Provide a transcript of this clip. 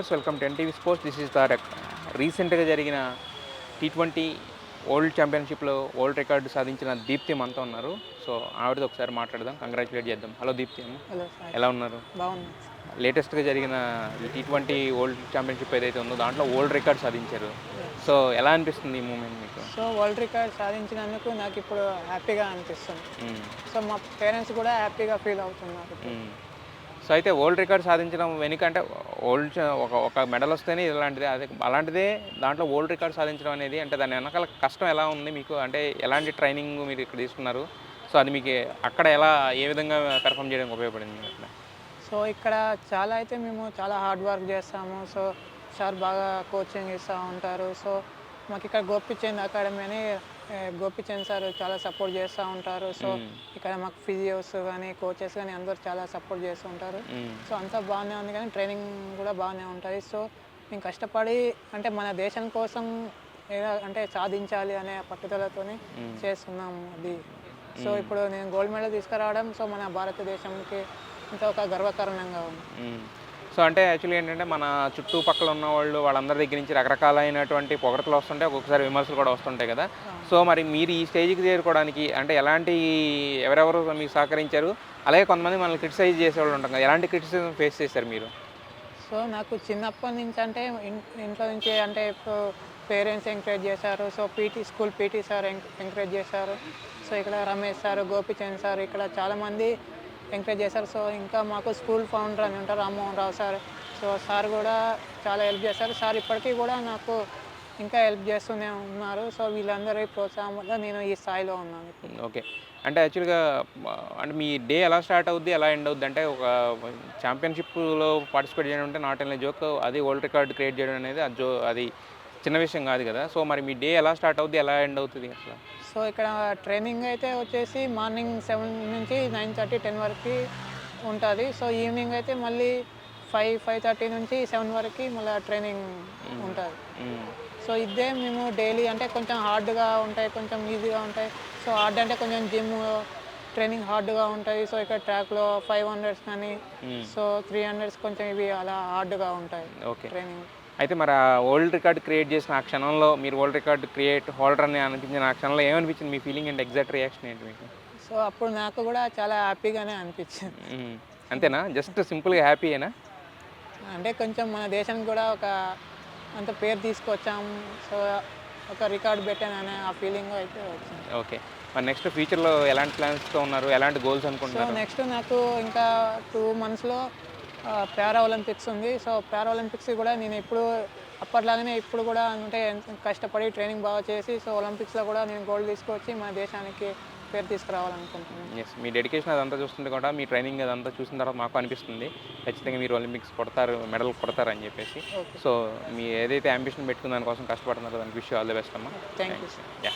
Viewers, welcome to NTV sports. This is Tarak. రీసెంట్గా జరిగిన T20 world ఛాంపియన్షిప్లో world record సాధించిన దీప్తి మనతో ఉన్నారు. సో ఆవిడతో ఒకసారి మాట్లాడదాం, కంగ్రాచులేట్ చేద్దాం. హలో దీప్తి అమ్మ, హలో సార్. ఎలా ఉన్నారు? బాగున్నాను. లేటెస్ట్గా జరిగిన ఈ T20 వరల్డ్ ఛాంపియన్షిప్ ఏదైతే ఉందో దాంట్లో వరల్డ్ రికార్డ్ సాధించారు. సో ఎలా అనిపిస్తుంది ఈ మూమెంట్ మీకు? సో వరల్డ్ రికార్డ్ సాధించినందుకు నాకు ఇప్పుడు హ్యాపీగా అనిపిస్తుంది. సో మా పేరెంట్స్ కూడా హ్యాపీగా ఫీల్ అవుతున్నారు. సో అయితే వరల్డ్ రికార్డ్ సాధించడం వెనుక అంటే ఒక మెడల్ వస్తేనే ఇలాంటిదే, అలాంటిదే దాంట్లో వరల్డ్ రికార్డ్ సాధించడం అనేది అంటే దాని వెనకాల కష్టం ఎలా ఉంది మీకు? అంటే ఎలాంటి ట్రైనింగ్ మీరు ఇక్కడ తీసుకున్నారు? సో అది మీకు అక్కడ ఎలా ఏ విధంగా పెర్ఫామ్ చేయడానికి ఉపయోగపడింది అట్లా? సో ఇక్కడ మేము చాలా హార్డ్ వర్క్ చేస్తాము. సో సార్ బాగా కోచింగ్ ఇస్తూ ఉంటారు. సో మాకు ఇక్కడ గోపిచంద్ అకాడమీ అని గోపిచంద్ సార్ చాలా సపోర్ట్ చేస్తూ ఉంటారు. సో ఇక్కడ మాకు ఫిజియోస్ కానీ కోచెస్ కానీ అందరూ చాలా సపోర్ట్ చేస్తూ ఉంటారు. సో అంతా బాగానే ఉంది, కానీ ట్రైనింగ్ కూడా బాగానే ఉంటుంది. సో మేము కష్టపడి అంటే మన దేశం కోసం అంటే సాధించాలి అనే పట్టుదలతోనే చేస్తున్నాము అది. సో ఇప్పుడు నేను గోల్డ్ మెడల్ తీసుకురావడం సో మన భారతదేశంకి ఇంత ఒక గర్వకారణంగా ఉంది. సో అంటే యాక్చువల్లీ ఏంటంటే మన చుట్టుపక్కల ఉన్న వాళ్ళందరి దగ్గర నుంచి రకరకాలైనటువంటి పొగడతలు వస్తుంటాయి, ఒక్కొక్కసారి విమర్శలు కూడా వస్తుంటాయి కదా. సో మరి మీరు ఈ స్టేజ్కి చేరుకోవడానికి అంటే ఎవరెవరు మీకు సహకరించారు? అలాగే కొంతమంది మనల్ని క్రిటిసైజ్ చేసేవాళ్ళు ఉంటాం కదా, ఎలాంటి క్రిటిసిజం ఫేస్ చేశారు మీరు? సో నాకు చిన్నప్పటి నుంచి అంటే ఇంట్లో నుంచి అంటే ఇప్పుడు పేరెంట్స్ ఎంకరేజ్ చేశారు. So school PT sir encourage చేశారు. సో ఇక్కడ రమేష్ సార్, గోపిచంద్ సార్ ఇక్కడ చాలామంది ఎంకరేజ్ చేశారు. సో ఇంకా మాకు స్కూల్ ఫౌండర్ అని ఉంటారు Rammohan Rao sir. So sir కూడా చాలా హెల్ప్ చేశారు. సార్ ఇప్పటికీ కూడా నాకు ఇంకా హెల్ప్ చేస్తూనే ఉన్నారు. సో వీళ్ళందరి ప్రోత్సాహం వల్ల నేను ఈ స్థాయిలో ఉన్నాను. ఓకే. అంటే యాక్చువల్గా అంటే మీ డే ఎలా స్టార్ట్ అవుద్ది, ఎలా ఎండ్ అవుద్ది? అంటే ఒక ఛాంపియన్షిప్లో పార్టిసిపేట్ చేయడం అంటే నాట్ ఓన్లీ జోక్, అది వరల్డ్ రికార్డ్ క్రియేట్ చేయడం అనేది అది చిన్న విషయం కాదు కదా. సో మరి మీ డే ఎలా స్టార్ట్ అవుద్ది, ఎలా ఎండ్ అవుతుంది అసలు? సో ఇక్కడ ట్రైనింగ్ అయితే వచ్చేసి మార్నింగ్ 7 నుంచి 9:30, 10 వరకు ఉంటుంది. సో ఈవినింగ్ అయితే మళ్ళీ 5:30 నుంచి 7 వరకు మళ్ళీ ట్రైనింగ్ ఉంటుంది. సో ఇదే మేము డైలీ అంటే కొంచెం హార్డ్గా ఉంటాయి, కొంచెం ఈజీగా ఉంటాయి. సో హార్డ్ అంటే కొంచెం జిమ్ ట్రైనింగ్ హార్డ్గా ఉంటాయి. సో ఇక్కడ ట్రాక్లో 500 కానీ సో 300 కొంచెం ఇవి అలా హార్డ్గా ఉంటాయి ట్రైనింగ్. అయితే మరి ఆ వరల్డ్ రికార్డ్ క్రియేట్ చేసిన ఆ క్షణంలో మీరు వరల్డ్ రికార్డ్ హోల్డర్ అని అనిపించిన ఆ క్షణంలో ఏమనిపించింది? మీ ఫీలింగ్ అండ్ ఎగ్జాక్ట్ రియాక్షన్ ఏంటి మీకు? సో అప్పుడు నాకు కూడా చాలా హ్యాపీగానే అనిపించింది. అంతేనా? జస్ట్ సింపుల్గా హ్యాపీయేనా? అంటే కొంచెం మన దేశానికి కూడా అంత పేరు తీసుకొచ్చాము. సో ఒక రికార్డ్ పెట్టాననే ఆ ఫీలింగ్ అయితే వచ్చింది. ఓకే. మరి నెక్స్ట్ ఫ్యూచర్లో ఎలాంటి ప్లాన్స్తో ఉన్నారు, ఎలాంటి గోల్స్ అనుకుంటున్నారు? సో నెక్స్ట్ నాకు ఇంకా 2 monthsలో పారా ఒలింపిక్స్ ఉంది. సో పారా ఒలింపిక్స్ కూడా నేను అప్పట్లాగానే ఇప్పుడు కూడా అంటే కష్టపడి ట్రైనింగ్ బాగా చేసి సో ఒలింపిక్స్లో కూడా నేను గోల్డ్ తీసుకొచ్చి మన దేశానికి పేరు తీసుకురావాలనుకుంటున్నాను. ఎస్, మీ డెడికేషన్ అదంతా చూస్తుంటే కూడా మీ ట్రైనింగ్ అదంతా చూసిన తర్వాత మాకు అనిపిస్తుంది ఖచ్చితంగా మీరు ఒలింపిక్స్ మెడల్ కొడతారు అని చెప్పేసి. సో మీ ఏదైతే అంబిషన్ పెట్టుకున్న దానికోసం కష్టపడుతున్నారో దానికి విష్ ఆల్ ది బెస్ట్ అమ్మా. Thank you. యా.